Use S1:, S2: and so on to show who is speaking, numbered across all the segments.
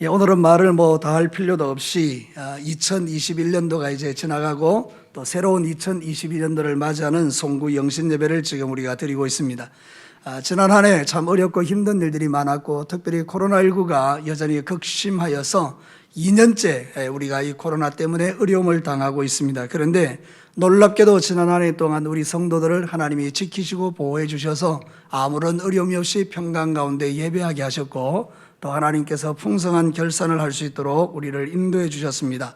S1: 오늘은 말을 다 할 필요도 없이 2021년도가 이제 지나가고 또 새로운 2022년도를 맞이하는 송구 영신 예배를 지금 우리가 드리고 있습니다. 지난 한 해 참 어렵고 힘든 일들이 많았고 특별히 코로나19가 여전히 극심하여서 2년째 우리가 이 코로나 때문에 어려움을 당하고 있습니다. 그런데 놀랍게도 지난 한 해 동안 우리 성도들을 하나님이 지키시고 보호해 주셔서 아무런 어려움이 없이 평강 가운데 예배하게 하셨고 또 하나님께서 풍성한 결산을 할 수 있도록 우리를 인도해 주셨습니다.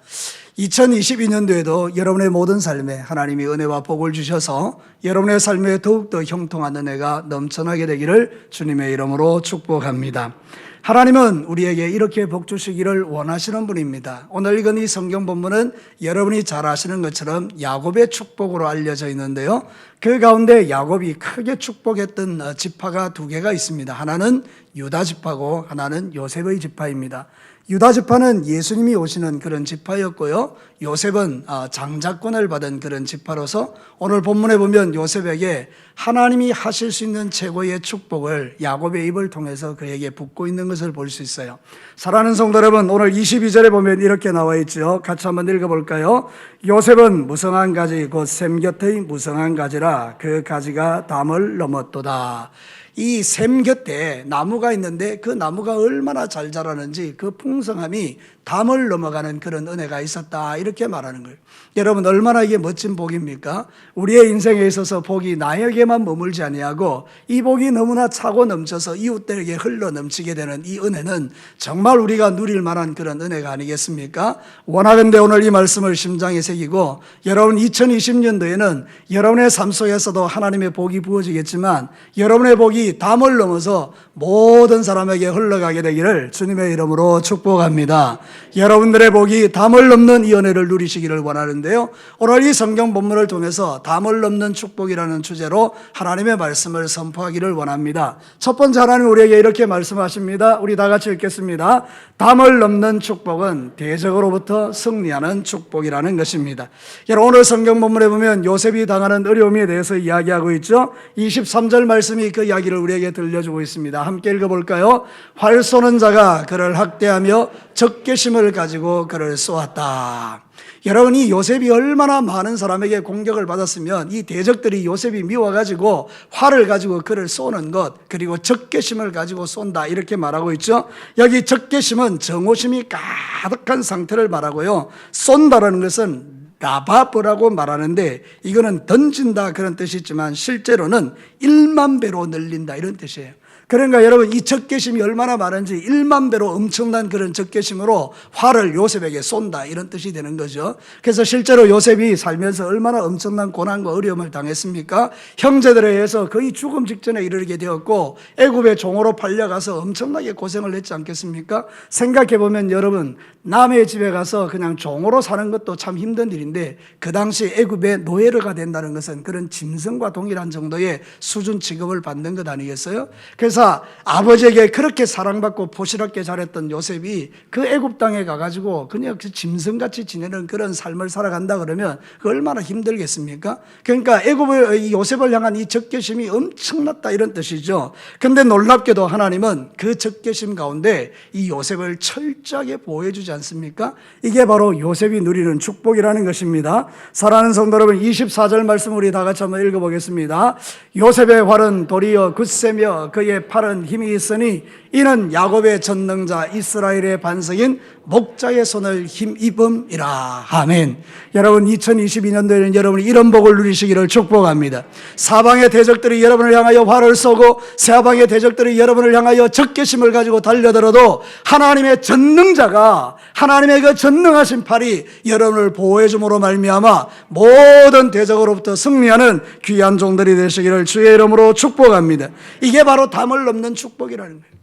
S1: 2022년도에도 여러분의 모든 삶에 하나님이 은혜와 복을 주셔서 여러분의 삶에 더욱더 형통한 은혜가 넘쳐나게 되기를 주님의 이름으로 축복합니다. 하나님은 우리에게 이렇게 복 주시기를 원하시는 분입니다. 오늘 읽은 이 성경 본문은 여러분이 잘 아시는 것처럼 야곱의 축복으로 알려져 있는데요. 그 가운데 야곱이 크게 축복했던 지파가 두 개가 있습니다. 하나는 유다 지파고 하나는 요셉의 지파입니다. 유다 지파는 예수님이 오시는 그런 지파였고요. 요셉은 장자권을 받은 그런 지파로서 오늘 본문에 보면 요셉에게 하나님이 하실 수 있는 최고의 축복을 야곱의 입을 통해서 그에게 붓고 있는 것을 볼 수 있어요. 사랑하는 성도 여러분, 오늘 22절에 보면 이렇게 나와 있죠. 같이 한번 읽어볼까요? 요셉은 무성한 가지 곧 샘 곁의 무성한 가지라 그 가지가 담을 넘었도다. 이 샘 곁에 나무가 있는데 그 나무가 얼마나 잘 자라는지 그 풍성함이 담을 넘어가는 그런 은혜가 있었다, 이렇게 말하는 거예요. 여러분, 얼마나 이게 멋진 복입니까? 우리의 인생에 있어서 복이 나에게만 머물지 아니하고 이 복이 너무나 차고 넘쳐서 이웃들에게 흘러 넘치게 되는 이 은혜는 정말 우리가 누릴 만한 그런 은혜가 아니겠습니까? 원하건대 오늘 이 말씀을 심장에 새기고 여러분 2020년도에는 여러분의 삶 속에서도 하나님의 복이 부어지겠지만 여러분의 복이 담을 넘어서 모든 사람에게 흘러가게 되기를 주님의 이름으로 축복합니다. 여러분들의 복이 담을 넘는 이 은혜를 누리시기를 원하는데요. 오늘 이 성경 본문을 통해서 담을 넘는 축복이라는 주제로 하나님의 말씀을 선포하기를 원합니다. 첫 번째, 하나님 우리에게 이렇게 말씀하십니다. 우리 다 같이 읽겠습니다. 담을 넘는 축복은 대적으로부터 승리하는 축복이라는 것입니다. 여러분, 오늘 성경 본문에 보면 요셉이 당하는 어려움에 대해서 이야기하고 있죠. 23절 말씀이 그 이야기를 우리에게 들려주고 있습니다. 함께 읽어볼까요? 활 쏘는 자가 그를 학대하며 적개심을 가지고 그를 쏘았다. 여러분, 이 요셉이 얼마나 많은 사람에게 공격을 받았으면 이 대적들이 요셉이 미워가지고 활을 가지고 그를 쏘는 것, 그리고 적개심을 가지고 쏜다, 이렇게 말하고 있죠. 여기 적개심은 정오심이 가득한 상태를 말하고요, 쏜다라는 것은 라바브라고 말하는데 이거는 던진다 그런 뜻이 있지만 실제로는 1만 배로 늘린다, 이런 뜻이에요. 그러니까 여러분, 이 적개심이 얼마나 많은지 1만 배로 엄청난 그런 적개심으로 활을 요셉에게 쏜다, 이런 뜻이 되는 거죠. 그래서 실제로 요셉이 살면서 얼마나 엄청난 고난과 어려움을 당했습니까? 형제들에 의해서 거의 죽음 직전에 이르게 되었고 애굽의 종으로 팔려가서 엄청나게 고생을 했지 않겠습니까? 생각해보면 여러분, 남의 집에 가서 그냥 종으로 사는 것도 참 힘든 일인데 그 당시 애굽의 노예가 된다는 것은 그런 짐승과 동일한 정도의 수준 취급을 받는 것 아니겠어요? 그래서 아버지에게 그렇게 사랑받고 포시럽게 잘했던 요셉이 그 애굽 땅에 가가지고 그냥 짐승같이 지내는 그런 삶을 살아간다 그러면 그 얼마나 힘들겠습니까? 그러니까 애굽의 요셉을 향한 이 적개심이 엄청났다, 이런 뜻이죠. 근데 놀랍게도 하나님은 그 적개심 가운데 이 요셉을 철저하게 보호해 주지 않습니까? 이게 바로 요셉이 누리는 축복이라는 것입니다. 사랑하는 성도 여러분, 24절 말씀 우리 다 같이 한번 읽어보겠습니다. 요셉의 활은 도리어 굳세며 그의 팔은 힘이 있으니 이는 야곱의 전능자 이스라엘의 반석인 목자의 손을 힘입음이라. 아멘. 여러분, 2022년도에는 여러분이 이런 복을 누리시기를 축복합니다. 사방의 대적들이 여러분을 향하여 활을 쏘고 사방의 대적들이 여러분을 향하여 적개심을 가지고 달려들어도 하나님의 전능자가, 하나님의 그 전능하신 팔이 여러분을 보호해 줌으로 말미암아 모든 대적으로부터 승리하는 귀한 종들이 되시기를 주의 이름으로 축복합니다. 이게 바로 담을 넘는 축복이라는 거예요.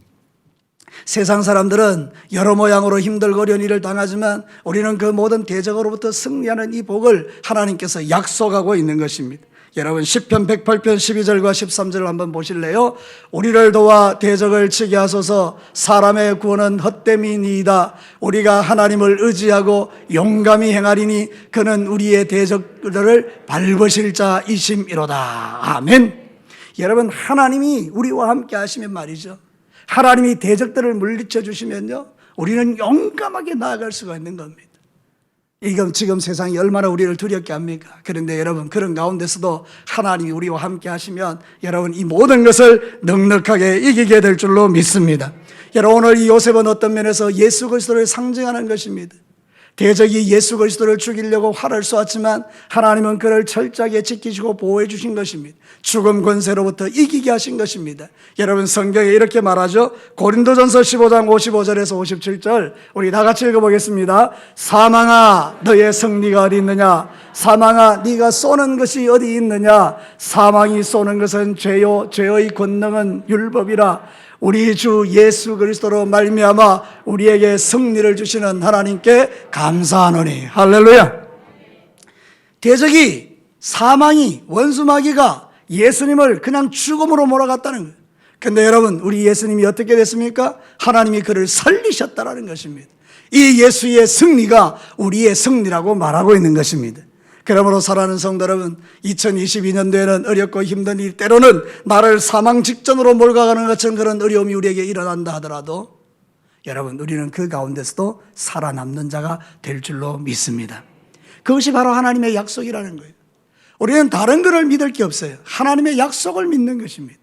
S1: 세상 사람들은 여러 모양으로 힘들고 어려운 일을 당하지만 우리는 그 모든 대적으로부터 승리하는 이 복을 하나님께서 약속하고 있는 것입니다. 여러분, 시편 108편 12절과 13절을 한번 보실래요? 우리를 도와 대적을 치게 하소서. 사람의 구원은 헛됨이니이다. 우리가 하나님을 의지하고 용감히 행하리니 그는 우리의 대적들을 밟으실 자이심이로다. 아멘. 여러분, 하나님이 우리와 함께 하시면 말이죠, 하나님이 대적들을 물리쳐 주시면요, 우리는 용감하게 나아갈 수가 있는 겁니다. 이건 지금 세상이 얼마나 우리를 두렵게 합니까? 그런데 여러분, 그런 가운데서도 하나님이 우리와 함께 하시면 여러분 이 모든 것을 넉넉하게 이기게 될 줄로 믿습니다. 여러분, 오늘 이 요셉은 어떤 면에서 예수 그리스도를 상징하는 것입니다. 대적이 예수 그리스도를 죽이려고 활을 쏘았지만 하나님은 그를 철저하게 지키시고 보호해 주신 것입니다. 죽음 권세로부터 이기게 하신 것입니다. 여러분, 성경에 이렇게 말하죠. 고린도전서 15장 55절에서 57절 우리 다 같이 읽어보겠습니다. 사망아, 너의 승리가 어디 있느냐? 사망아, 네가 쏘는 것이 어디 있느냐? 사망이 쏘는 것은 죄요, 죄의 권능은 율법이라. 우리 주 예수 그리스도로 말미암아 우리에게 승리를 주시는 하나님께 감사하노니. 할렐루야. 대적이, 사망이, 원수마귀가 예수님을 그냥 죽음으로 몰아갔다는 거예요. 근데 여러분, 우리 예수님이 어떻게 됐습니까? 하나님이 그를 살리셨다라는 것입니다. 이 예수의 승리가 우리의 승리라고 말하고 있는 것입니다. 그러므로 사랑하는 성도 여러분, 2022년도에는 어렵고 힘든 일, 때로는 나를 사망 직전으로 몰아가는 것처럼 그런 어려움이 우리에게 일어난다 하더라도 여러분, 우리는 그 가운데서도 살아남는 자가 될 줄로 믿습니다. 그것이 바로 하나님의 약속이라는 거예요. 우리는 다른 것을 믿을 게 없어요. 하나님의 약속을 믿는 것입니다.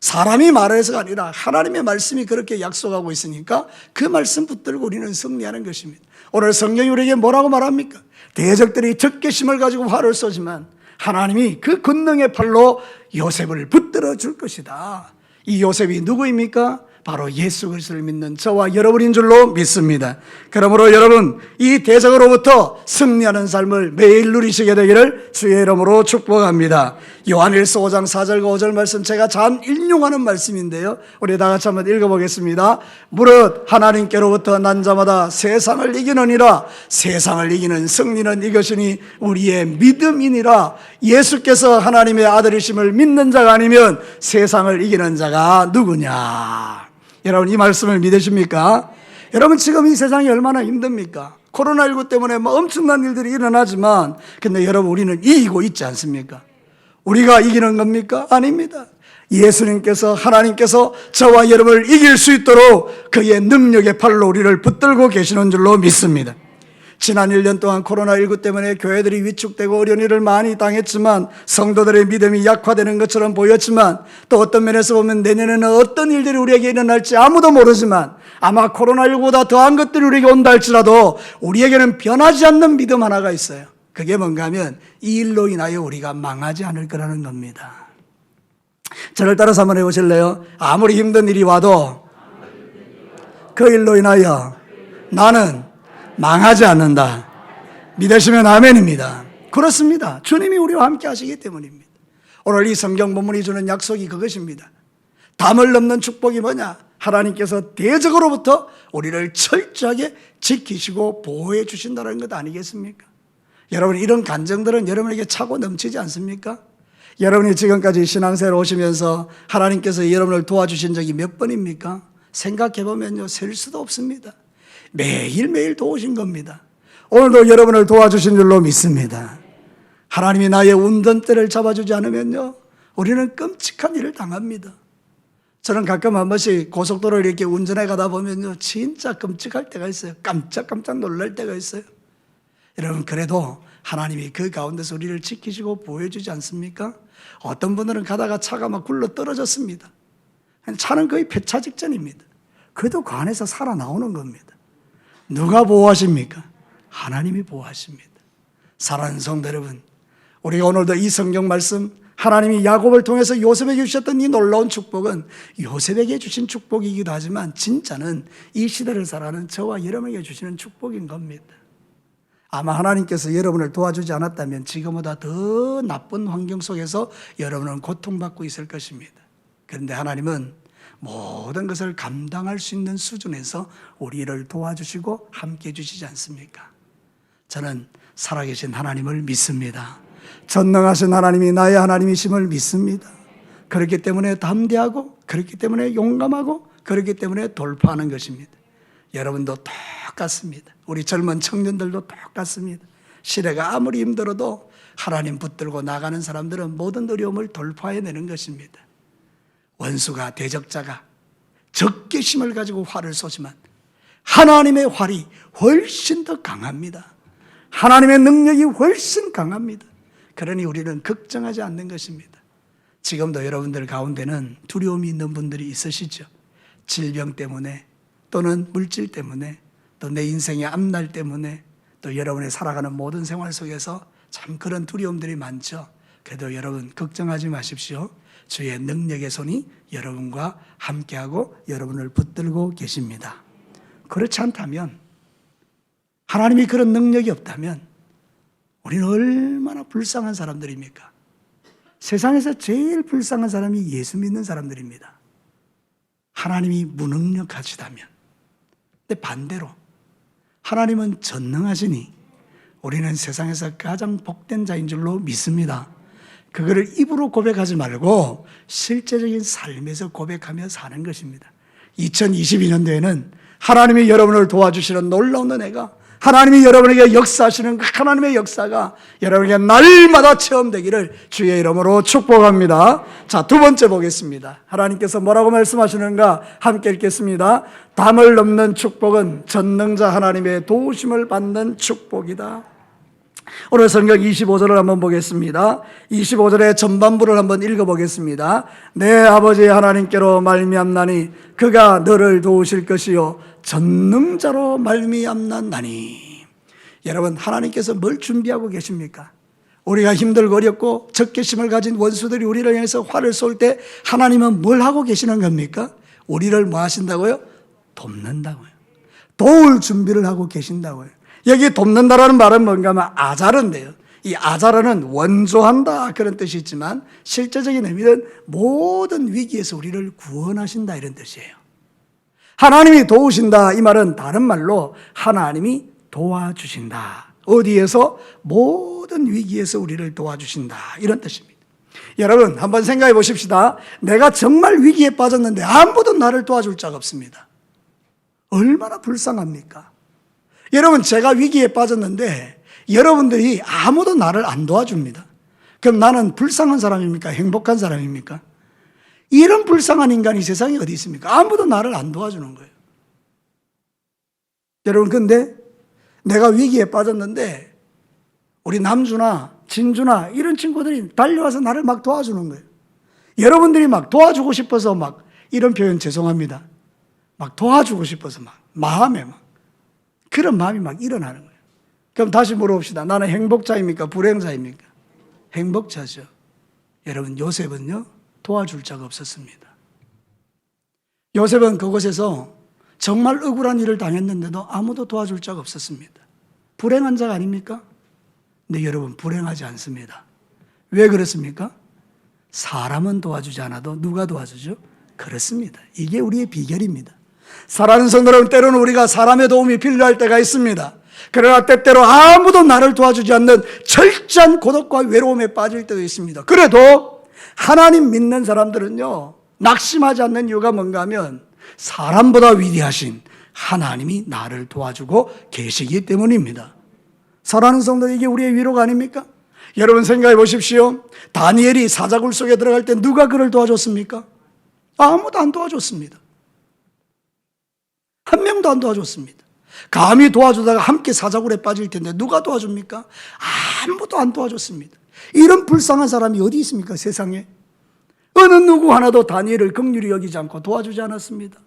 S1: 사람이 말해서가 아니라 하나님의 말씀이 그렇게 약속하고 있으니까 그 말씀 붙들고 우리는 승리하는 것입니다. 오늘 성경이 우리에게 뭐라고 말합니까? 대적들이 적개심을 가지고 활을 쏘지만 하나님이 그 권능의 팔로 요셉을 붙들어 줄 것이다. 이 요셉이 누구입니까? 바로 예수 그리스도를 믿는 저와 여러분인 줄로 믿습니다. 그러므로 여러분, 이 대적으로부터 승리하는 삶을 매일 누리시게 되기를 주의 이름으로 축복합니다. 요한일서 5장 4절과 5절 말씀 제가 잘 인용하는 말씀인데요, 우리 다 같이 한번 읽어보겠습니다. 무릇 하나님께로부터 난 자마다 세상을 이기느니라. 세상을 이기는 승리는 이것이니 우리의 믿음이니라. 예수께서 하나님의 아들이심을 믿는 자가 아니면 세상을 이기는 자가 누구냐? 여러분, 이 말씀을 믿으십니까? 여러분, 지금 이 세상이 얼마나 힘듭니까? 코로나19 때문에 뭐 엄청난 일들이 일어나지만 근데 여러분, 우리는 이기고 있지 않습니까? 우리가 이기는 겁니까? 아닙니다. 예수님께서, 하나님께서 저와 여러분을 이길 수 있도록 그의 능력의 팔로 우리를 붙들고 계시는 줄로 믿습니다. 지난 1년 동안 코로나19 때문에 교회들이 위축되고 어려운 일을 많이 당했지만 성도들의 믿음이 약화되는 것처럼 보였지만 또 어떤 면에서 보면 내년에는 어떤 일들이 우리에게 일어날지 아무도 모르지만 아마 코로나19보다 더한 것들이 우리에게 온다 할지라도 우리에게는 변하지 않는 믿음 하나가 있어요. 그게 뭔가 하면 이 일로 인하여 우리가 망하지 않을 거라는 겁니다. 저를 따라서 한번 해보실래요? 아무리 힘든 일이 와도 그 일로 인하여 나는 망하지 않는다. 믿으시면 아멘입니다. 그렇습니다. 주님이 우리와 함께 하시기 때문입니다. 오늘 이 성경 본문이 주는 약속이 그것입니다. 담을 넘는 축복이 뭐냐? 하나님께서 대적으로부터 우리를 철저하게 지키시고 보호해 주신다는 것 아니겠습니까? 여러분, 이런 간증들은 여러분에게 차고 넘치지 않습니까? 여러분이 지금까지 신앙생활 오시면서 하나님께서 여러분을 도와주신 적이 몇 번입니까? 생각해보면요, 셀 수도 없습니다. 매일매일 도우신 겁니다. 오늘도 여러분을 도와주신 줄로 믿습니다. 하나님이 나의 운전대를 잡아주지 않으면요, 우리는 끔찍한 일을 당합니다. 저는 가끔 한 번씩 고속도로를 이렇게 운전해 가다 보면요, 진짜 끔찍할 때가 있어요. 깜짝깜짝 놀랄 때가 있어요. 여러분, 그래도 하나님이 그 가운데서 우리를 지키시고 보호해 주지 않습니까? 어떤 분들은 가다가 차가 막 굴러 떨어졌습니다. 차는 거의 폐차 직전입니다. 그래도 그 안에서 살아나오는 겁니다. 누가 보호하십니까? 하나님이 보호하십니다. 사랑하는 성도 여러분, 우리가 오늘도 이 성경 말씀, 하나님이 야곱을 통해서 요셉에게 주셨던 이 놀라운 축복은 요셉에게 주신 축복이기도 하지만 진짜는 이 시대를 살아가는 저와 여러분에게 주시는 축복인 겁니다. 아마 하나님께서 여러분을 도와주지 않았다면 지금보다 더 나쁜 환경 속에서 여러분은 고통받고 있을 것입니다. 그런데 하나님은 모든 것을 감당할 수 있는 수준에서 우리를 도와주시고 함께 해주시지 않습니까? 저는 살아계신 하나님을 믿습니다. 전능하신 하나님이 나의 하나님이심을 믿습니다. 그렇기 때문에 담대하고, 그렇기 때문에 용감하고, 그렇기 때문에 돌파하는 것입니다. 여러분도 똑같습니다. 우리 젊은 청년들도 똑같습니다. 시대가 아무리 힘들어도 하나님 붙들고 나가는 사람들은 모든 어려움을 돌파해내는 것입니다. 원수가, 대적자가 적개심을 가지고 활을 쏘지만 하나님의 활이 훨씬 더 강합니다. 하나님의 능력이 훨씬 강합니다. 그러니 우리는 걱정하지 않는 것입니다. 지금도 여러분들 가운데는 두려움이 있는 분들이 있으시죠. 질병 때문에 또는 물질 때문에 또 내 인생의 앞날 때문에 또 여러분의 살아가는 모든 생활 속에서 참 그런 두려움들이 많죠. 그래도 여러분 걱정하지 마십시오. 주의 능력의 손이 여러분과 함께하고 여러분을 붙들고 계십니다. 그렇지 않다면, 하나님이 그런 능력이 없다면 우리는 얼마나 불쌍한 사람들입니까? 세상에서 제일 불쌍한 사람이 예수 믿는 사람들입니다. 하나님이 무능력하시다면. 근데 반대로 하나님은 전능하시니 우리는 세상에서 가장 복된 자인 줄로 믿습니다. 그거를 입으로 고백하지 말고 실제적인 삶에서 고백하며 사는 것입니다. 2022년도에는 하나님이 여러분을 도와주시는 놀라운 은혜가, 하나님이 여러분에게 역사하시는 하나님의 역사가 여러분에게 날마다 체험되기를 주의 이름으로 축복합니다. 자, 두 번째 보겠습니다. 하나님께서 뭐라고 말씀하시는가 함께 읽겠습니다. 담을 넘는 축복은 전능자 하나님의 도우심을 받는 축복이다. 오늘 성경 25절을 한번 보겠습니다. 25절의 전반부를 한번 읽어보겠습니다. 내 아버지 하나님께로 말미암나니 그가 너를 도우실 것이요 전능자로 말미암나니. 여러분, 하나님께서 뭘 준비하고 계십니까? 우리가 힘들고 어렵고 적개심을 가진 원수들이 우리를 향해서 화를 쏠 때 하나님은 뭘 하고 계시는 겁니까? 우리를 뭐 하신다고요? 돕는다고요. 도울 준비를 하고 계신다고요. 여기 돕는다라는 말은 뭔가 하면 아자르인데요. 이 아자르는 원조한다 그런 뜻이 있지만 실제적인 의미는 모든 위기에서 우리를 구원하신다 이런 뜻이에요. 하나님이 도우신다 이 말은 다른 말로 하나님이 도와주신다. 어디에서? 모든 위기에서 우리를 도와주신다 이런 뜻입니다. 여러분 한번 생각해 보십시다. 내가 정말 위기에 빠졌는데 아무도 나를 도와줄 자가 없습니다. 얼마나 불쌍합니까? 여러분, 제가 위기에 빠졌는데 여러분들이 아무도 나를 안 도와줍니다. 그럼 나는 불쌍한 사람입니까? 행복한 사람입니까? 이런 불쌍한 인간이 세상에 어디 있습니까? 아무도 나를 안 도와주는 거예요. 여러분, 근데 내가 위기에 빠졌는데 우리 남주나 진주나 이런 친구들이 달려와서 나를 막 도와주는 거예요. 여러분들이 막 도와주고 싶어서 막, 이런 표현 죄송합니다, 막 도와주고 싶어서 막 마음에 막 그런 마음이 막 일어나는 거예요. 그럼 다시 물어봅시다. 나는 행복자입니까? 불행자입니까? 행복자죠. 여러분, 요셉은요 도와줄 자가 없었습니다. 요셉은 그곳에서 정말 억울한 일을 당했는데도 아무도 도와줄 자가 없었습니다. 불행한 자가 아닙니까? 근데 여러분, 불행하지 않습니다. 왜 그렇습니까? 사람은 도와주지 않아도 누가 도와주죠? 그렇습니다. 이게 우리의 비결입니다. 사랑하는 성도 여러분, 때로는 우리가 사람의 도움이 필요할 때가 있습니다. 그러나 때때로 아무도 나를 도와주지 않는 철저한 고독과 외로움에 빠질 때도 있습니다. 그래도 하나님 믿는 사람들은요 낙심하지 않는 이유가 뭔가 하면 사람보다 위대하신 하나님이 나를 도와주고 계시기 때문입니다. 사랑하는 성도, 이게 우리의 위로가 아닙니까? 여러분 생각해 보십시오. 다니엘이 사자굴 속에 들어갈 때 누가 그를 도와줬습니까? 아무도 안 도와줬습니다. 한 명도 안 도와줬습니다. 감히 도와주다가 함께 사자굴에 빠질 텐데 누가 도와줍니까? 아무도 안 도와줬습니다. 이런 불쌍한 사람이 어디 있습니까? 세상에 어느 누구 하나도 다니엘을 긍휼히 여기지 않고 도와주지 않았습니다.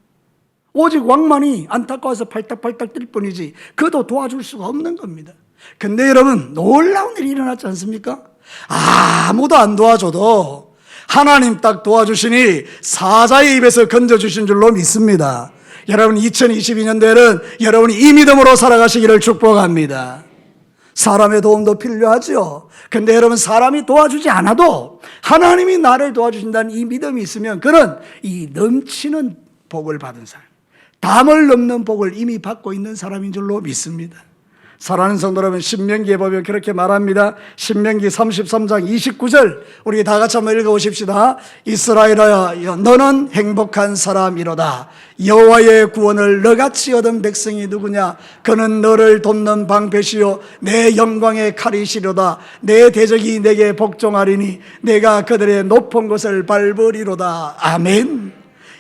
S1: 오직 왕만이 안타까워서 팔딱팔딱 뛸 뿐이지 그도 도와줄 수가 없는 겁니다. 근데 여러분, 놀라운 일이 일어났지 않습니까? 아무도 안 도와줘도 하나님 딱 도와주시니 사자의 입에서 건져주신 줄로 믿습니다. 여러분, 2022년도에는 여러분이 이 믿음으로 살아가시기를 축복합니다. 사람의 도움도 필요하죠. 근데 여러분, 사람이 도와주지 않아도 하나님이 나를 도와주신다는 이 믿음이 있으면 그는 이 넘치는 복을 받은 사람, 담을 넘는 복을 이미 받고 있는 사람인 줄로 믿습니다. 사랑하는 성도 여러분, 신명기에 보면 그렇게 말합니다. 신명기 33장 29절 우리 다 같이 한번 읽어보십시다. 이스라엘아, 너는 행복한 사람이로다. 여호와의 구원을 너같이 얻은 백성이 누구냐? 그는 너를 돕는 방패시요 내 영광의 칼이시로다. 내 대적이 내게 복종하리니 내가 그들의 높은 곳을 밟으리로다. 아멘.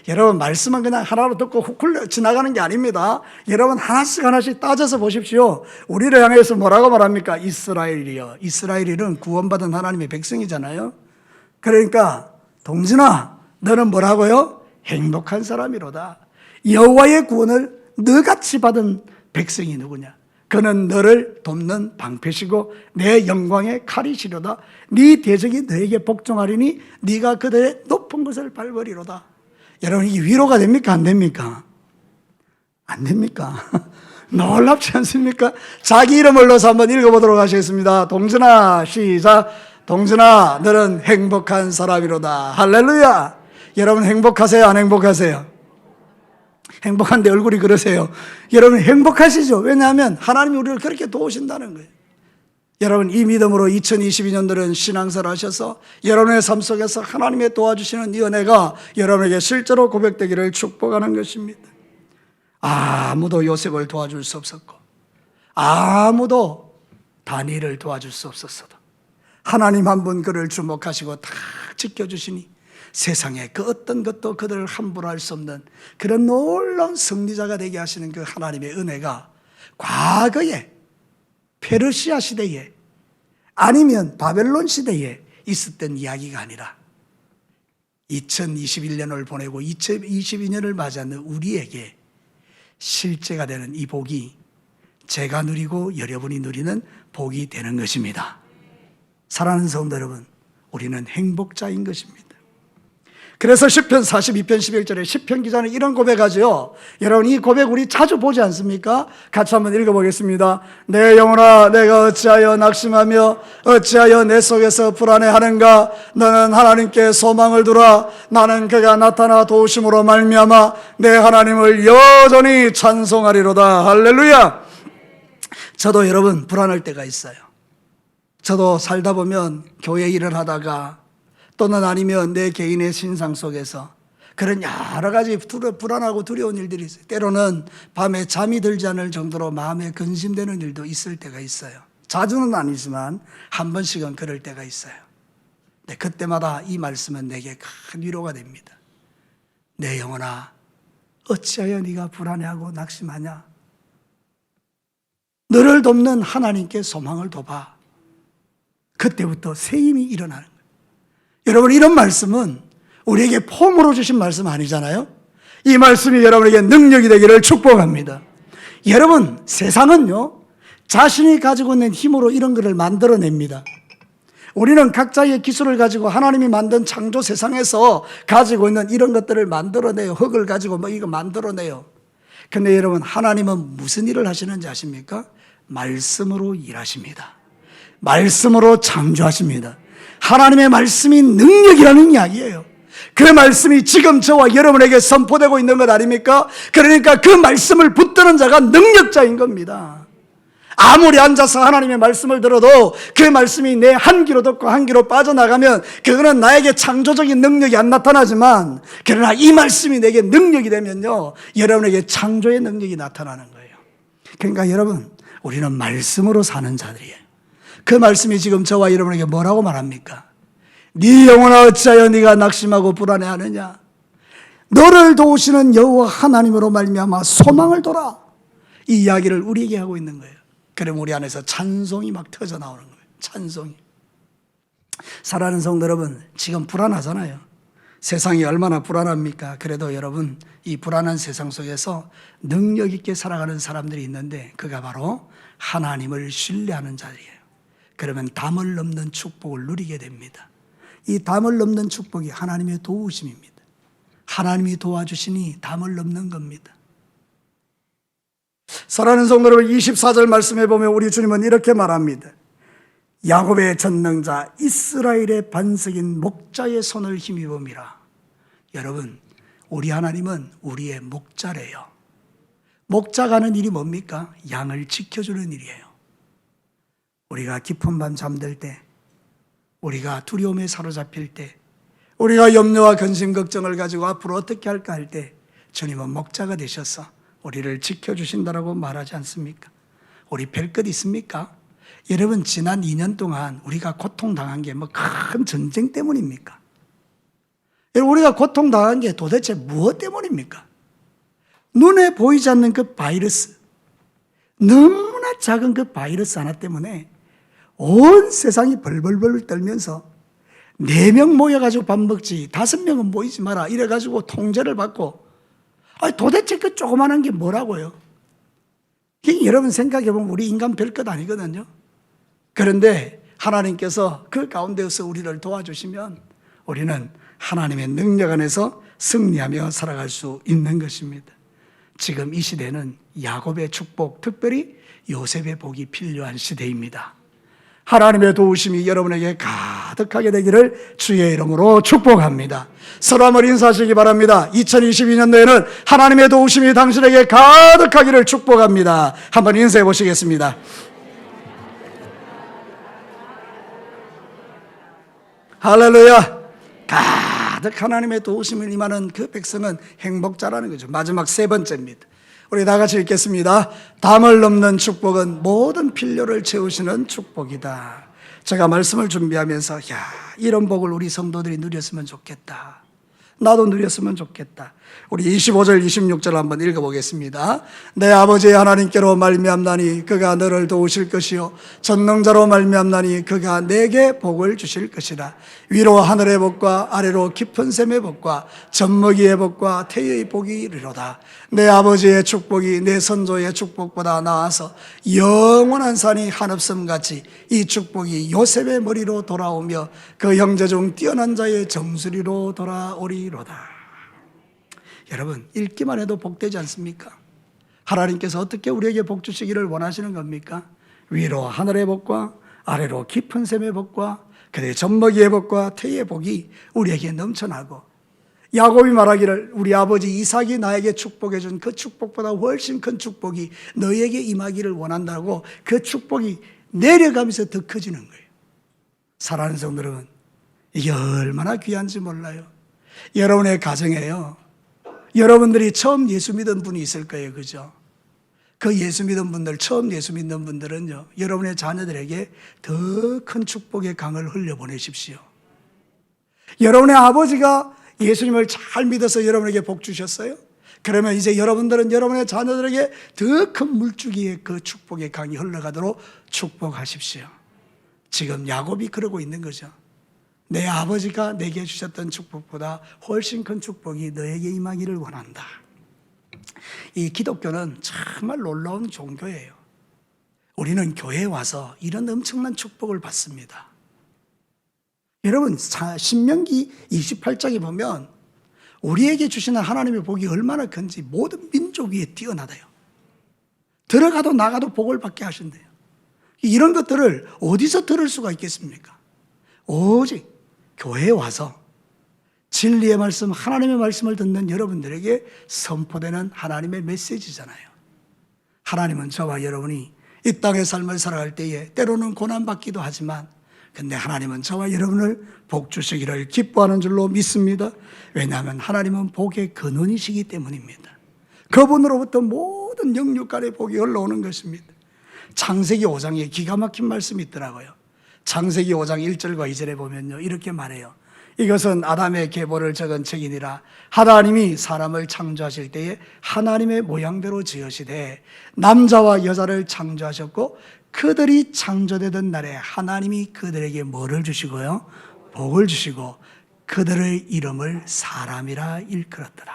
S1: 여러분, 말씀은 그냥 하나로 듣고 훅 흘러 지나가는 게 아닙니다. 여러분, 하나씩 하나씩 따져서 보십시오. 우리를 향해서 뭐라고 말합니까? 이스라엘이요. 이스라엘은 구원받은 하나님의 백성이잖아요. 그러니까 동진아, 너는 뭐라고요? 행복한 사람이로다. 여호와의 구원을 너같이 받은 백성이 누구냐? 그는 너를 돕는 방패시고 내 영광의 칼이시로다. 네 대적이 너에게 복종하리니 네가 그들의 높은 것을 밟으리로다. 여러분, 이게 위로가 됩니까? 안 됩니까? 안 됩니까? 놀랍지 않습니까? 자기 이름을 넣어서 한번 읽어보도록 하시겠습니다. 동진아, 시작. 동진아, 너는 행복한 사람이로다. 할렐루야. 여러분, 행복하세요? 안 행복하세요? 행복한데 얼굴이 그러세요. 여러분, 행복하시죠? 왜냐하면 하나님이 우리를 그렇게 도우신다는 거예요. 여러분, 이 믿음으로 2022년도는 신앙생활 하셔서 여러분의 삶 속에서 하나님의 도와주시는 이 은혜가 여러분에게 실제로 고백되기를 축복하는 것입니다. 아무도 요셉을 도와줄 수 없었고 아무도 다니엘을 도와줄 수 없었어도 하나님 한 분 그를 주목하시고 다 지켜주시니 세상에 그 어떤 것도 그들을 함부로 할 수 없는 그런 놀라운 승리자가 되게 하시는 그 하나님의 은혜가 과거에 페르시아 시대에 아니면 바벨론 시대에 있었던 이야기가 아니라 2021년을 보내고 2022년을 맞이하는 우리에게 실제가 되는 이 복이 제가 누리고 여러분이 누리는 복이 되는 것입니다. 사랑하는 성도 여러분, 우리는 행복자인 것입니다. 그래서 시편 42편 11절에 시편 기자는 이런 고백하죠. 여러분, 이 고백 우리 자주 보지 않습니까? 같이 한번 읽어보겠습니다. 내 영혼아, 내가 어찌하여 낙심하며 어찌하여 내 속에서 불안해하는가? 너는 하나님께 소망을 두라. 나는 그가 나타나 도우심으로 말미암아 내 하나님을 여전히 찬송하리로다. 할렐루야. 저도 여러분 불안할 때가 있어요. 저도 살다 보면 교회 일을 하다가 또는 아니면 내 개인의 신상 속에서 그런 여러 가지 불안하고 두려운 일들이 있어요. 때로는 밤에 잠이 들지 않을 정도로 마음에 근심되는 일도 있을 때가 있어요. 자주는 아니지만 한 번씩은 그럴 때가 있어요. 근데 그때마다 이 말씀은 내게 큰 위로가 됩니다. 내 영혼아, 어찌하여 네가 불안해하고 낙심하냐? 너를 돕는 하나님께 소망을 둬봐. 그때부터 새 힘이 일어나는 거예요. 여러분, 이런 말씀은 우리에게 폼으로 주신 말씀 아니잖아요. 이 말씀이 여러분에게 능력이 되기를 축복합니다. 여러분, 세상은요 자신이 가지고 있는 힘으로 이런 것을 만들어냅니다. 우리는 각자의 기술을 가지고 하나님이 만든 창조 세상에서 가지고 있는 이런 것들을 만들어내요. 흙을 가지고 뭐 이거 만들어내요. 근데 여러분, 하나님은 무슨 일을 하시는지 아십니까? 말씀으로 일하십니다. 말씀으로 창조하십니다. 하나님의 말씀이 능력이라는 이야기예요. 그 말씀이 지금 저와 여러분에게 선포되고 있는 것 아닙니까? 그러니까 그 말씀을 붙드는 자가 능력자인 겁니다. 아무리 앉아서 하나님의 말씀을 들어도 그 말씀이 내 한 귀로 듣고 한 귀로 빠져나가면 그거는 나에게 창조적인 능력이 안 나타나지만, 그러나 이 말씀이 내게 능력이 되면요 여러분에게 창조의 능력이 나타나는 거예요. 그러니까 여러분, 우리는 말씀으로 사는 자들이에요. 그 말씀이 지금 저와 여러분에게 뭐라고 말합니까? 네 영혼아, 어찌하여 네가 낙심하고 불안해하느냐? 너를 도우시는 여호와 하나님으로 말미암아 소망을 둬라. 이 이야기를 우리에게 하고 있는 거예요. 그럼 우리 안에서 찬송이 막 터져 나오는 거예요. 찬송이. 사랑하는 성도 여러분, 지금 불안하잖아요. 세상이 얼마나 불안합니까? 그래도 여러분, 이 불안한 세상 속에서 능력 있게 살아가는 사람들이 있는데 그가 바로 하나님을 신뢰하는 자들이에요. 그러면 담을 넘는 축복을 누리게 됩니다. 이 담을 넘는 축복이 하나님의 도우심입니다. 하나님이 도와주시니 담을 넘는 겁니다. 사랑하는 성도 여러분, 24절 말씀해 보면 우리 주님은 이렇게 말합니다. 야곱의 전능자 이스라엘의 반석인 목자의 손을 힘입음이라. 여러분, 우리 하나님은 우리의 목자래요. 목자가 하는 일이 뭡니까? 양을 지켜주는 일이에요. 우리가 깊은 밤 잠들 때, 우리가 두려움에 사로잡힐 때, 우리가 염려와 근심 걱정을 가지고 앞으로 어떻게 할까 할 때 주님은 목자가 되셔서 우리를 지켜주신다라고 말하지 않습니까? 우리 별 것 있습니까? 여러분, 지난 2년 동안 우리가 고통당한 게 뭐 큰 전쟁 때문입니까? 우리가 고통당한 게 도대체 무엇 때문입니까? 눈에 보이지 않는 그 바이러스, 너무나 작은 그 바이러스 하나 때문에 온 세상이 벌벌벌 떨면서 4명 모여가지고 밥 먹지 5명은 모이지 마라 이래가지고 통제를 받고, 도대체 그 조그마한 게 뭐라고요? 여러분 생각해보면 우리 인간 별것 아니거든요. 그런데 하나님께서 그 가운데서 우리를 도와주시면 우리는 하나님의 능력 안에서 승리하며 살아갈 수 있는 것입니다. 지금 이 시대는 야곱의 축복, 특별히 요셉의 복이 필요한 시대입니다. 하나님의 도우심이 여러분에게 가득하게 되기를 주의 이름으로 축복합니다. 서로 한번 인사하시기 바랍니다. 2022년도에는 하나님의 도우심이 당신에게 가득하기를 축복합니다. 한번 인사해 보시겠습니다. 할렐루야. 가득 하나님의 도우심을 임하는 그 백성은 행복자라는 거죠. 마지막 3번째입니다. 우리 다 같이 읽겠습니다. 담을 넘는 축복은 모든 필요를 채우시는 축복이다. 제가 말씀을 준비하면서 이런 복을 우리 성도들이 누렸으면 좋겠다. 나도 누렸으면 좋겠다. 우리 25절 26절 한번 읽어보겠습니다. 내 아버지 하나님께로 말미암나니 그가 너를 도우실 것이요 전능자로 말미암나니 그가 내게 복을 주실 것이라. 위로 하늘의 복과 아래로 깊은 샘의 복과 젖먹이의 복과 태의 복이 이르로다. 내 아버지의 축복이 내 선조의 축복보다 나아서 영원한 산이 한없음같이 이 축복이 요셉의 머리로 돌아오며 그 형제 중 뛰어난 자의 정수리로 돌아오리로다. 여러분, 읽기만 해도 복되지 않습니까? 하나님께서 어떻게 우리에게 복 주시기를 원하시는 겁니까? 위로 하늘의 복과 아래로 깊은 샘의 복과 그의 젖먹이의 복과 태의 복이 우리에게 넘쳐나고, 야곱이 말하기를 우리 아버지 이삭이 나에게 축복해 준 그 축복보다 훨씬 큰 축복이 너에게 임하기를 원한다고 그 축복이 내려가면서 더 커지는 거예요. 사랑하는 성도 여러분, 이게 얼마나 귀한지 몰라요. 여러분의 가정에요, 여러분들이 처음 예수 믿은 분이 있을 거예요. 그죠? 그 예수 믿은 분들, 처음 예수 믿는 분들은요, 여러분의 자녀들에게 더 큰 축복의 강을 흘려보내십시오. 여러분의 아버지가 예수님을 잘 믿어서 여러분에게 복 주셨어요? 그러면 이제 여러분들은 여러분의 자녀들에게 더 큰 물줄기의 그 축복의 강이 흘러가도록 축복하십시오. 지금 야곱이 그러고 있는 거죠. 내 아버지가 내게 주셨던 축복보다 훨씬 큰 축복이 너에게 임하기를 원한다. 이 기독교는 정말 놀라운 종교예요. 우리는 교회에 와서 이런 엄청난 축복을 받습니다. 여러분, 신명기 28장에 보면 우리에게 주시는 하나님의 복이 얼마나 큰지 모든 민족 위에 뛰어나다요. 들어가도 나가도 복을 받게 하신대요. 이런 것들을 어디서 들을 수가 있겠습니까? 오직 교회에 와서 진리의 말씀, 하나님의 말씀을 듣는 여러분들에게 선포되는 하나님의 메시지잖아요. 하나님은 저와 여러분이 이 땅의 삶을 살아갈 때에 때로는 고난받기도 하지만, 근데 하나님은 저와 여러분을 복 주시기를 기뻐하는 줄로 믿습니다. 왜냐하면 하나님은 복의 근원이시기 때문입니다. 그분으로부터 모든 영육 간의 복이 흘러오는 것입니다. 창세기 5장에 기가 막힌 말씀이 있더라고요. 창세기 5장 1절과 2절에 보면요, 이렇게 말해요. 이것은 아담의 계보를 적은 책이니라. 하나님이 사람을 창조하실 때에 하나님의 모양대로 지으시되 남자와 여자를 창조하셨고 그들이 창조되던 날에 하나님이 그들에게 뭐를 주시고요? 복을 주시고 그들의 이름을 사람이라 일컬었더라.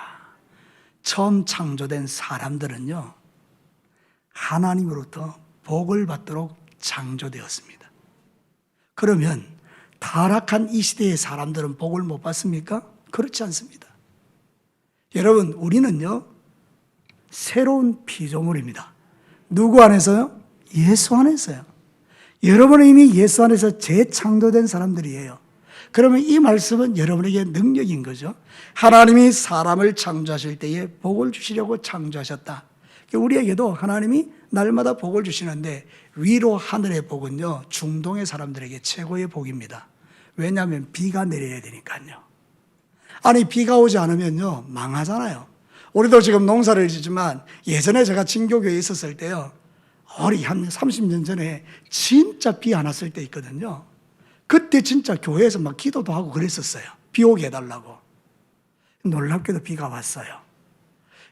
S1: 처음 창조된 사람들은요, 하나님으로부터 복을 받도록 창조되었습니다. 그러면 타락한 이 시대의 사람들은 복을 못 받습니까? 그렇지 않습니다. 여러분, 우리는요, 새로운 피조물입니다. 누구 안에서요? 예수 안에서요. 여러분은 이미 예수 안에서 재창조된 사람들이에요. 그러면 이 말씀은 여러분에게 능력인 거죠. 하나님이 사람을 창조하실 때에 복을 주시려고 창조하셨다. 우리에게도 하나님이 날마다 복을 주시는데, 위로 하늘의 복은요, 중동의 사람들에게 최고의 복입니다. 왜냐하면 비가 내려야 되니까요. 아니, 비가 오지 않으면요, 망하잖아요. 우리도 지금 농사를 짓지만 예전에 제가 진교교회에 있었을 때요, 우리 한 30년 전에 진짜 비 안 왔을 때 있거든요. 그때 진짜 교회에서 막 기도도 하고 그랬었어요. 비 오게 해달라고. 놀랍게도 비가 왔어요.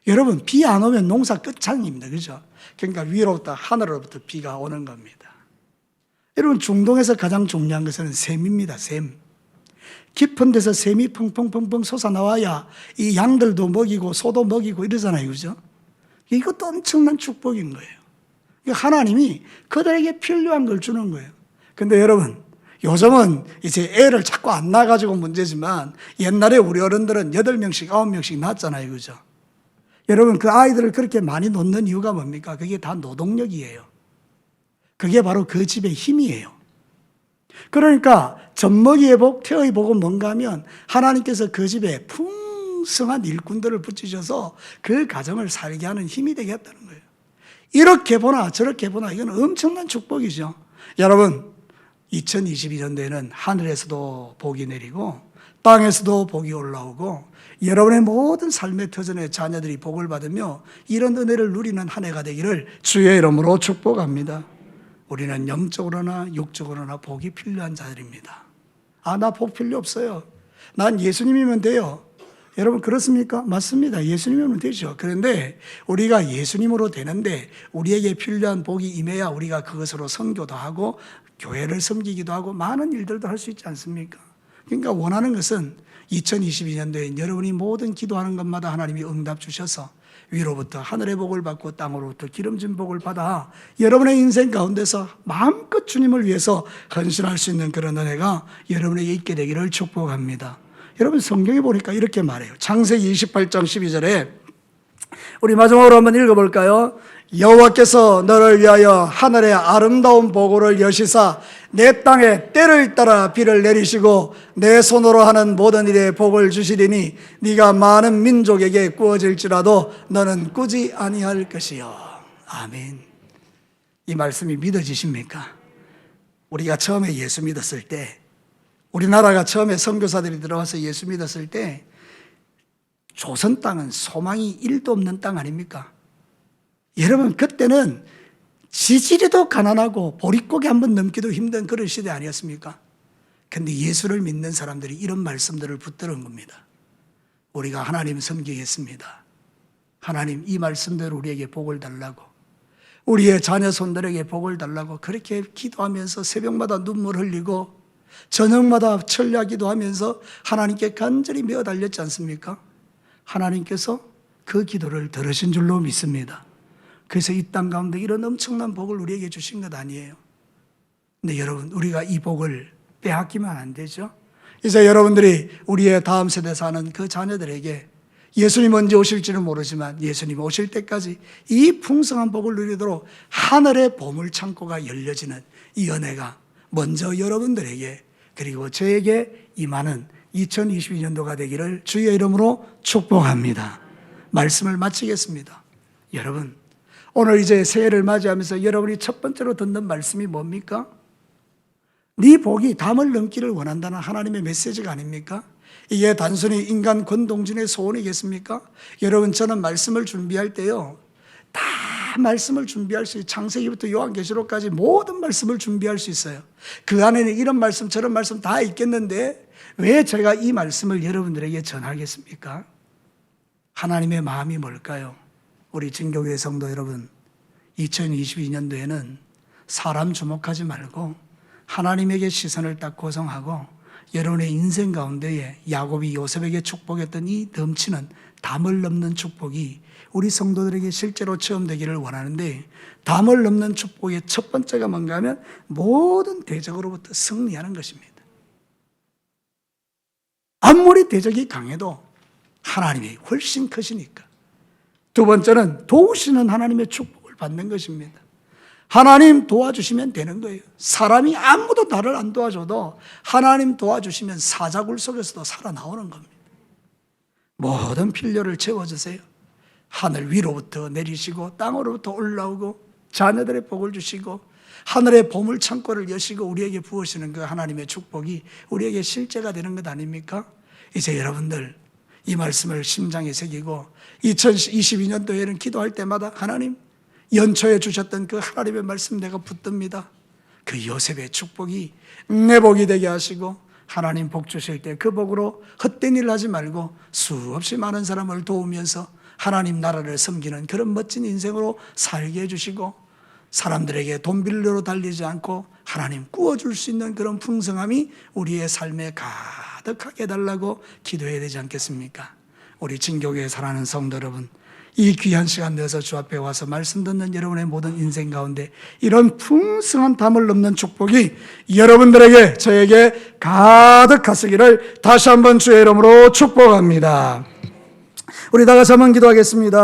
S1: 여러분, 비 안 오면 농사 끝장입니다. 그죠? 그러니까 위로부터 하늘로부터 비가 오는 겁니다. 여러분, 중동에서 가장 중요한 것은 샘입니다. 샘. 깊은 데서 샘이 펑펑펑펑 솟아나와야 이 양들도 먹이고 소도 먹이고 이러잖아요. 그죠? 이것도 엄청난 축복인 거예요. 하나님이 그들에게 필요한 걸 주는 거예요. 근데 여러분, 요즘은 이제 애를 자꾸 안 낳아가지고 문제지만 옛날에 우리 어른들은 8명씩, 9명씩 낳았잖아요. 그죠? 여러분, 그 아이들을 그렇게 많이 놓는 이유가 뭡니까? 그게 다 노동력이에요. 그게 바로 그 집의 힘이에요. 그러니까 젖먹이의 복, 태의 복은 뭔가 하면 하나님께서 그 집에 풍성한 일꾼들을 붙이셔서 그 가정을 살게 하는 힘이 되겠다는 거예요. 이렇게 보나 저렇게 보나 이건 엄청난 축복이죠. 여러분, 2022년도에는 하늘에서도 복이 내리고 땅에서도 복이 올라오고 여러분의 모든 삶의 터전의 자녀들이 복을 받으며 이런 은혜를 누리는 한 해가 되기를 주의 이름으로 축복합니다. 우리는 영적으로나 육적으로나 복이 필요한 자들입니다. 나 복 필요 없어요. 난 예수님이면 돼요. 여러분, 그렇습니까? 맞습니다. 예수님이면 되죠. 그런데 우리가 예수님으로 되는데 우리에게 필요한 복이 임해야 우리가 그것으로 선교도 하고 교회를 섬기기도 하고 많은 일들도 할 수 있지 않습니까? 그러니까 원하는 것은 2022년도에 여러분이 모든 기도하는 것마다 하나님이 응답 주셔서 위로부터 하늘의 복을 받고 땅으로부터 기름진 복을 받아 여러분의 인생 가운데서 마음껏 주님을 위해서 헌신할 수 있는 그런 은혜가 여러분에게 있게 되기를 축복합니다. 여러분, 성경에 보니까 이렇게 말해요. 창세기 28장 12절에 우리 마지막으로 한번 읽어볼까요? 여호와께서 너를 위하여 하늘의 아름다운 보고를 여시사 내 땅에 때를 따라 비를 내리시고 내 손으로 하는 모든 일에 복을 주시리니 네가 많은 민족에게 꾸어질지라도 너는 꾸지 아니할 것이요. 아멘. 이 말씀이 믿어지십니까? 우리가 처음에 예수 믿었을 때, 우리나라가 처음에 선교사들이 들어와서 예수 믿었을 때 조선 땅은 소망이 1도 없는 땅 아닙니까? 여러분, 그때는 지지리도 가난하고 보릿고개 한번 넘기도 힘든 그런 시대 아니었습니까? 그런데 예수를 믿는 사람들이 이런 말씀들을 붙드는 겁니다. 우리가 하나님 섬기겠습니다. 하나님, 이 말씀대로 우리에게 복을 달라고, 우리의 자녀 손들에게 복을 달라고 그렇게 기도하면서 새벽마다 눈물 흘리고 저녁마다 철야 기도하면서 하나님께 간절히 메어 달렸지 않습니까? 하나님께서 그 기도를 들으신 줄로 믿습니다. 그래서 이 땅 가운데 이런 엄청난 복을 우리에게 주신 것 아니에요. 근데 여러분, 우리가 이 복을 빼앗기면 안 되죠. 이제 여러분들이 우리의 다음 세대 사는 그 자녀들에게 예수님 언제 오실지는 모르지만 예수님 오실 때까지 이 풍성한 복을 누리도록 하늘의 보물 창고가 열려지는 이 은혜가 먼저 여러분들에게 그리고 저에게 임하는 2022년도가 되기를 주의 이름으로 축복합니다. 말씀을 마치겠습니다. 여러분, 오늘 이제 새해를 맞이하면서 여러분이 첫 번째로 듣는 말씀이 뭡니까? 네 복이 담을 넘기를 원한다는 하나님의 메시지가 아닙니까? 이게 단순히 인간 권동진의 소원이겠습니까? 여러분, 저는 말씀을 준비할 때요, 다 말씀을 준비할 수 있어요. 창세기부터 요한계시록까지 모든 말씀을 준비할 수 있어요. 그 안에는 이런 말씀 저런 말씀 다 있겠는데 왜 제가 이 말씀을 여러분들에게 전하겠습니까? 하나님의 마음이 뭘까요? 우리 진교회 성도 여러분, 2022년도에는 사람 주목하지 말고 하나님에게 시선을 딱 고정하고 여러분의 인생 가운데에 야곱이 요셉에게 축복했던 이 넘치는 담을 넘는 축복이 우리 성도들에게 실제로 체험되기를 원하는데, 담을 넘는 축복의 첫 번째가 뭔가 하면 모든 대적으로부터 승리하는 것입니다. 아무리 대적이 강해도 하나님이 훨씬 크시니까. 두 번째는 도우시는 하나님의 축복을 받는 것입니다. 하나님 도와주시면 되는 거예요. 사람이 아무도 나를 안 도와줘도 하나님 도와주시면 사자굴 속에서도 살아나오는 겁니다. 모든 필요를 채워주세요. 하늘 위로부터 내리시고 땅으로부터 올라오고 자녀들의 복을 주시고 하늘의 보물 창고를 여시고 우리에게 부으시는 그 하나님의 축복이 우리에게 실제가 되는 것 아닙니까? 이제 여러분들 이 말씀을 심장에 새기고 2022년도에는 기도할 때마다 하나님, 연초에 주셨던 그 하나님의 말씀 내가 붙듭니다. 그 요셉의 축복이 내 복이 되게 하시고 하나님 복 주실 때 그 복으로 헛된 일 하지 말고 수없이 많은 사람을 도우면서 하나님 나라를 섬기는 그런 멋진 인생으로 살게 해주시고, 사람들에게 돈 빌려로 달리지 않고 하나님 구워줄 수 있는 그런 풍성함이 우리의 삶에 가득하게 해달라고 기도해야 되지 않겠습니까? 우리 진교교에 사랑하는 성도 여러분, 이 귀한 시간 내어서 주 앞에 와서 말씀 듣는 여러분의 모든 인생 가운데 이런 풍성한 담을 넘는 축복이 여러분들에게, 저에게 가득하시기를 다시 한번 주의 이름으로 축복합니다. 우리 다 같이 한번 기도하겠습니다.